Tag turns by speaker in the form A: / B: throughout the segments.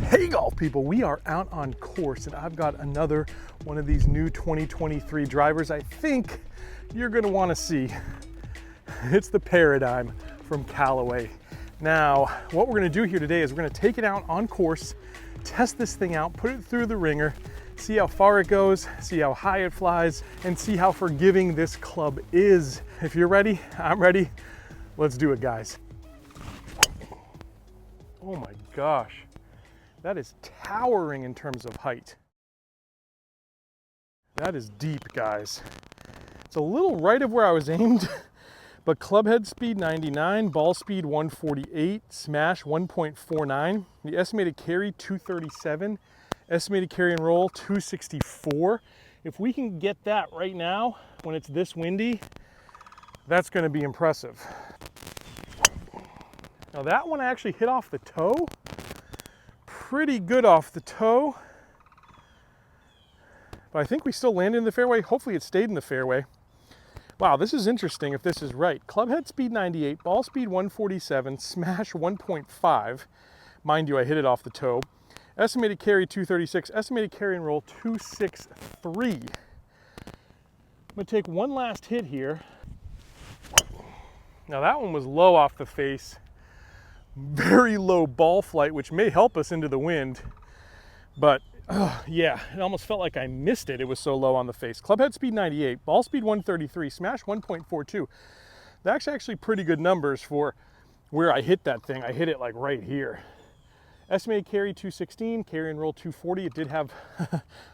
A: Hey golf people, we are out on course and I've got another one of these new 2023 drivers I think you're going to want to see. It's the Paradym from Callaway. Now, what we're going to do here today is we're going to take it out on course, test this thing out, put it through the ringer, see how far it goes, see how high it flies, and see how forgiving this club is. If you're ready, I'm ready. Let's do it, guys. Oh my gosh. That is towering in terms of height. That is deep, guys. It's a little right of where I was aimed, but club head speed 99, ball speed 148, smash 1.49, the estimated carry 237, estimated carry and roll 264. If we can get that right now when it's this windy, that's going to be impressive. Now that one I actually hit off the toe. Pretty good off the toe, but I think we still landed in the fairway. Hopefully it stayed in the fairway. Wow, this is interesting if this is right. Club head speed 98, ball speed 147, smash 1.5. Mind you, I hit it off the toe. Estimated carry 236, estimated carry and roll 263. I'm gonna take one last hit here. Now that one was low off the face. Very low ball flight, which may help us into the wind, but yeah, it almost felt like I missed it. It was so low on the face. Club head speed 98, ball speed 133, smash 1.42. That's actually pretty good numbers for where I hit that thing. I hit it like right here. Estimated carry 216, carry and roll 240. It did have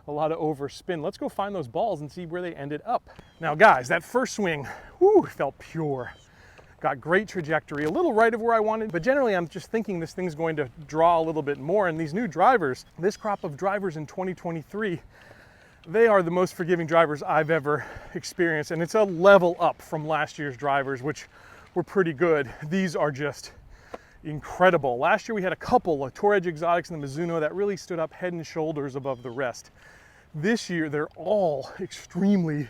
A: a lot of overspin. Let's go find those balls and see where they ended up. Now guys, that first swing, whew, felt pure. Got great trajectory, a little right of where I wanted, but generally I'm just thinking this thing's going to draw a little bit more. And these new drivers, this crop of drivers in 2023, they are the most forgiving drivers I've ever experienced. And it's a level up from last year's drivers, which were pretty good. These are just incredible. Last year we had a couple of Tour Edge Exotics and the Mizuno that really stood up head and shoulders above the rest. This year they're all extremely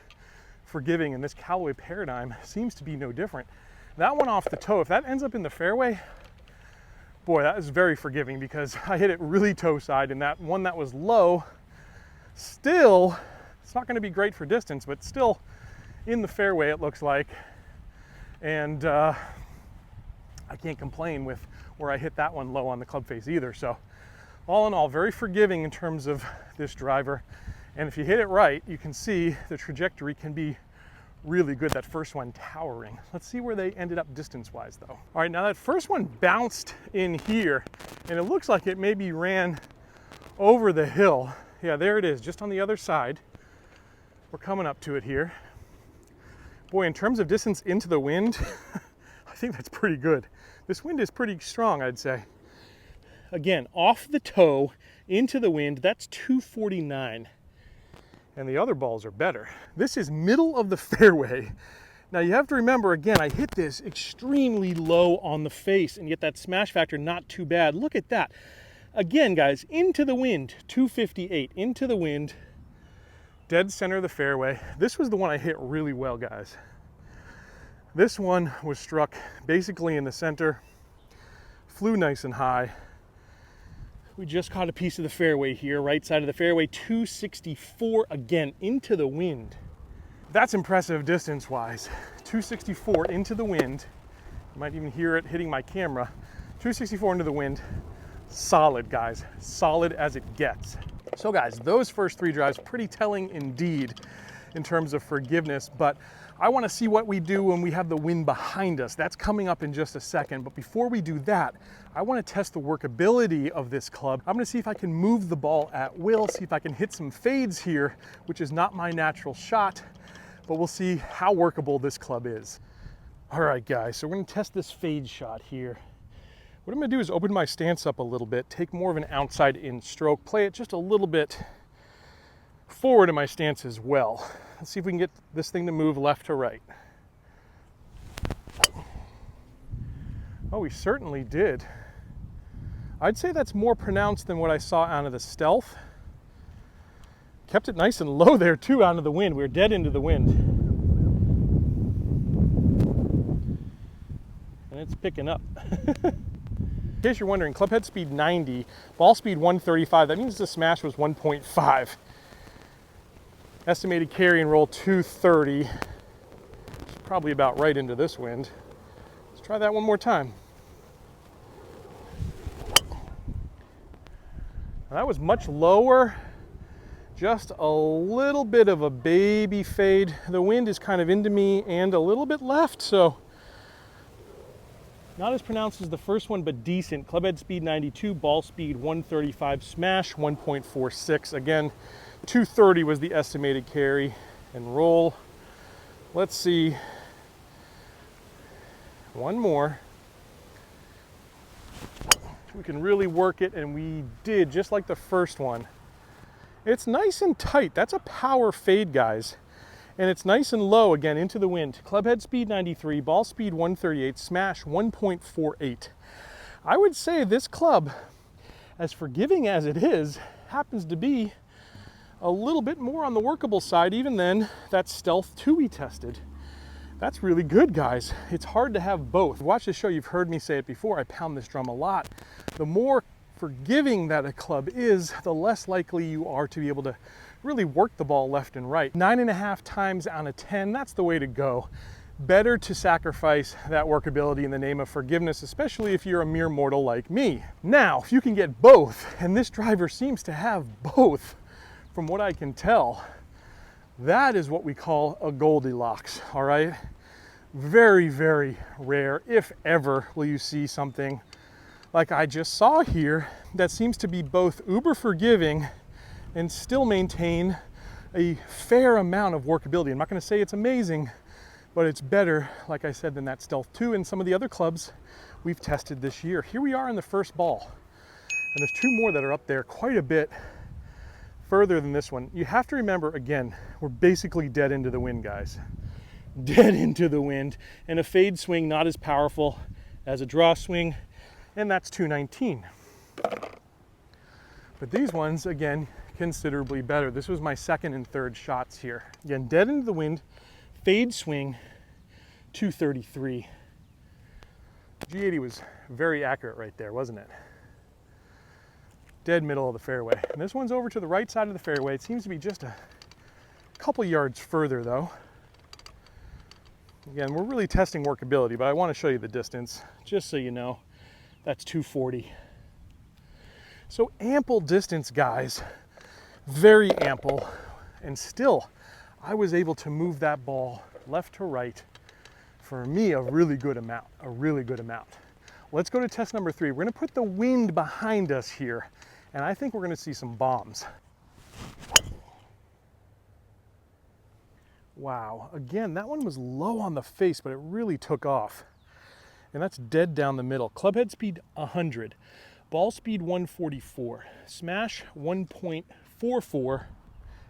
A: forgiving, and this Callaway Paradym seems to be no different. That one off the toe, if that ends up in the fairway, boy, that is very forgiving because I hit it really toe side, and that one that was low, still, it's not going to be great for distance, but still in the fairway it looks like. And I can't complain with where I hit that one low on the club face either. So all in all, very forgiving in terms of this driver. And if you hit it right, you can see the trajectory can be really good. That first one towering. Let's see where they ended up distance-wise though. All right, now that first one bounced in here, and it looks like it maybe ran over the hill. Yeah, there it is, just on the other side. We're coming up to it here. Boy, in terms of distance into the wind, I think that's pretty good. This wind is pretty strong, I'd say. Again, off the toe, into the wind, that's 249. And the other balls are better. This is middle of the fairway. Now you have to remember, again, I hit this extremely low on the face, and yet that smash factor not too bad. Look at that. Again, guys, into the wind, 258, into the wind, dead center of the fairway. This was the one I hit really well, guys. This one was struck basically in the center, flew nice and high. We just caught a piece of the fairway here, right side of the fairway, 264, again, into the wind. That's impressive distance-wise. 264 into the wind. You might even hear it hitting my camera. 264 into the wind. Solid, guys. Solid as it gets. So guys, those first three drives, pretty telling indeed in terms of forgiveness, but I want to see what we do when we have the wind behind us. That's coming up in just a second, but before we do that, I want to test the workability of this club. I'm going to see if I can move the ball at will, see if I can hit some fades here, which is not my natural shot, but we'll see how workable this club is. All right, guys, so we're going to test this fade shot here. What I'm going to do is open my stance up a little bit, take more of an outside in stroke, play it just a little bit forward in my stance as well. Let's see if we can get this thing to move left to right. Oh, we certainly did. I'd say that's more pronounced than what I saw out of the Stealth. Kept it nice and low there too out of the wind. We were dead into the wind. And it's picking up. case you're wondering, club head speed 90, ball speed 135. That means the smash was 1.5. Estimated carry and roll 230. It's probably about right into this wind. Let's try that one more time. Now that was much lower. Just a little bit of a baby fade. The wind is kind of into me and a little bit left, so not as pronounced as the first one, but decent. Club head speed 92, ball speed 135, smash 1.46. Again, 230 was the estimated carry and roll. Let's see. One more. We can really work it, and we did, just like the first one. It's nice and tight. That's a power fade, guys. And it's nice and low, again, into the wind. Club head speed 93, ball speed 138, smash 1.48. I would say this club, as forgiving as it is, happens to be a little bit more on the workable side even than that Stealth 2 we tested. That's really good, guys. It's hard to have both. Watch this show, you've heard me say it before, I pound this drum a lot. The more forgiving that a club is, the less likely you are to be able to really work the ball left and right. 9.5 times on a 10, that's the way to go. Better to sacrifice that workability in the name of forgiveness, especially if you're a mere mortal like me. Now, if you can get both, and this driver seems to have both, from what I can tell, that is what we call a Goldilocks, all right? Very, very rare, if ever, will you see something like I just saw here that seems to be both uber forgiving and still maintain a fair amount of workability. I'm not gonna say it's amazing, but it's better, like I said, than that Stealth 2 and some of the other clubs we've tested this year. Here we are in the first ball, and there's two more that are up there quite a bit further than this one. You have to remember, again, we're basically dead into the wind, guys. Dead into the wind, and a fade swing not as powerful as a draw swing, and that's 219. But these ones, again, considerably better. This was my second and third shots here. Again, dead into the wind, fade swing, 233. G80 was very accurate right there, wasn't it? Dead middle of the fairway. And this one's over to the right side of the fairway. It seems to be just a couple yards further though. Again, we're really testing workability, but I want to show you the distance, just so you know. That's 240. So ample distance, guys, very ample. And still, I was able to move that ball left to right, for me, a really good amount, Let's go to test number 3. We're gonna put the wind behind us here, and I think we're gonna see some bombs. Wow, again, that one was low on the face, but it really took off. And that's dead down the middle. Club head speed 100, ball speed 144, smash 1.44,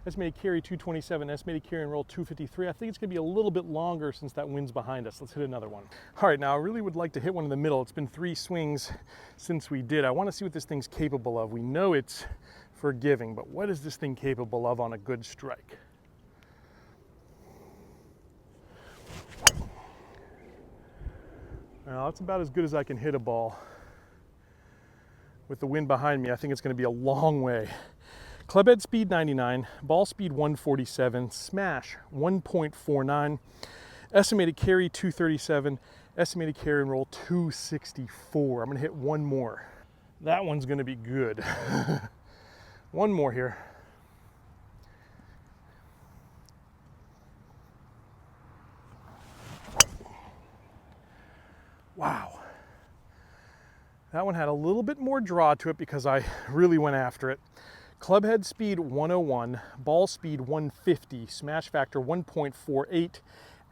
A: estimated carry 227, estimated carry and roll 253. I think it's gonna be a little bit longer since that wind's behind us. Let's hit another one. All right, now I really would like to hit one in the middle. It's been 3 swings since we did. I wanna see what this thing's capable of. We know it's forgiving, but what is this thing capable of on a good strike? Well, that's about as good as I can hit a ball. With the wind behind me, I think it's gonna be a long way. Club head speed 99, ball speed 147, smash 1.49, estimated carry 237, estimated carry and roll 264. I'm gonna hit one more. That one's gonna be good. One more here. Wow. That one had a little bit more draw to it because I really went after it. Club head speed 101, ball speed 150, smash factor 1.48,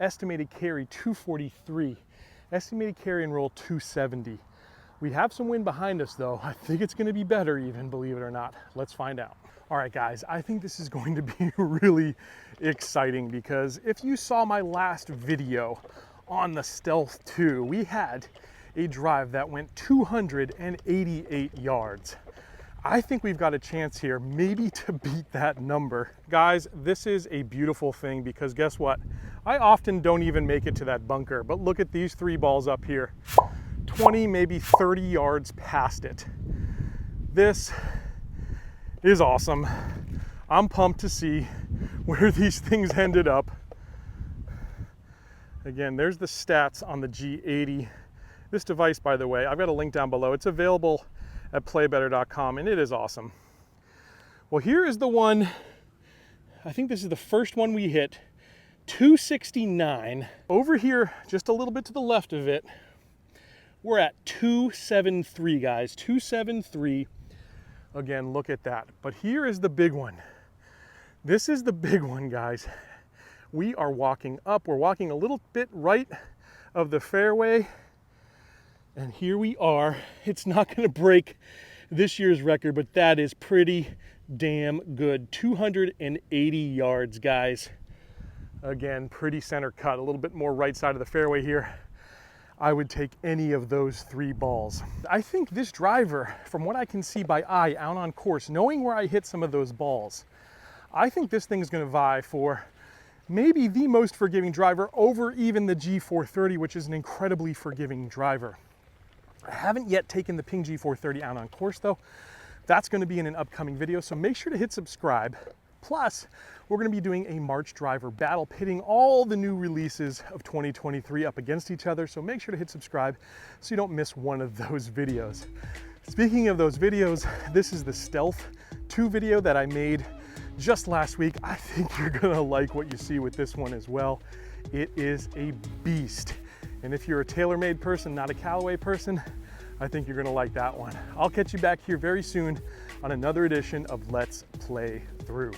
A: estimated carry 243, estimated carry and roll 270. We have some wind behind us though. I think it's gonna be better even, believe it or not. Let's find out. All right, guys, I think this is going to be really exciting because if you saw my last video on the Stealth 2, we had a drive that went 288 yards. I think we've got a chance here maybe to beat that number. Guys, this is a beautiful thing because guess what? I often don't even make it to that bunker, but look at these 3 balls up here. 20, maybe 30 yards past it. This is awesome. I'm pumped to see where these things ended up. Again, there's the stats on the G80. This device, by the way, I've got a link down below. It's available at playbetter.com, and it is awesome. Well, here is the one, I think this is the first one we hit, 269. Over here, just a little bit to the left of it, we're at 273, guys, 273. Again, look at that. But here is the big one. This is the big one, guys. We are walking up. We're walking a little bit right of the fairway. And here we are. It's not going to break this year's record, but that is pretty damn good. 280 yards, guys. Again, pretty center cut, a little bit more right side of the fairway here. I would take any of those 3 balls. I think this driver, from what I can see by eye out on course, knowing where I hit some of those balls, I think this thing is going to vie for maybe the most forgiving driver over even the G430, which is an incredibly forgiving driver. I haven't yet taken the Ping G430 out on course though. That's going to be in an upcoming video, so make sure to hit subscribe. Plus, we're going to be doing a March driver battle, pitting all the new releases of 2023 up against each other, so make sure to hit subscribe so you don't miss one of those videos. Speaking of those videos, this is the Stealth 2 video that I made just last week. I think you're going to like what you see with this one as well. It is a beast. And if you're a TaylorMade person, not a Callaway person, I think you're going to like that one. I'll catch you back here very soon on another edition of Let's Play Through.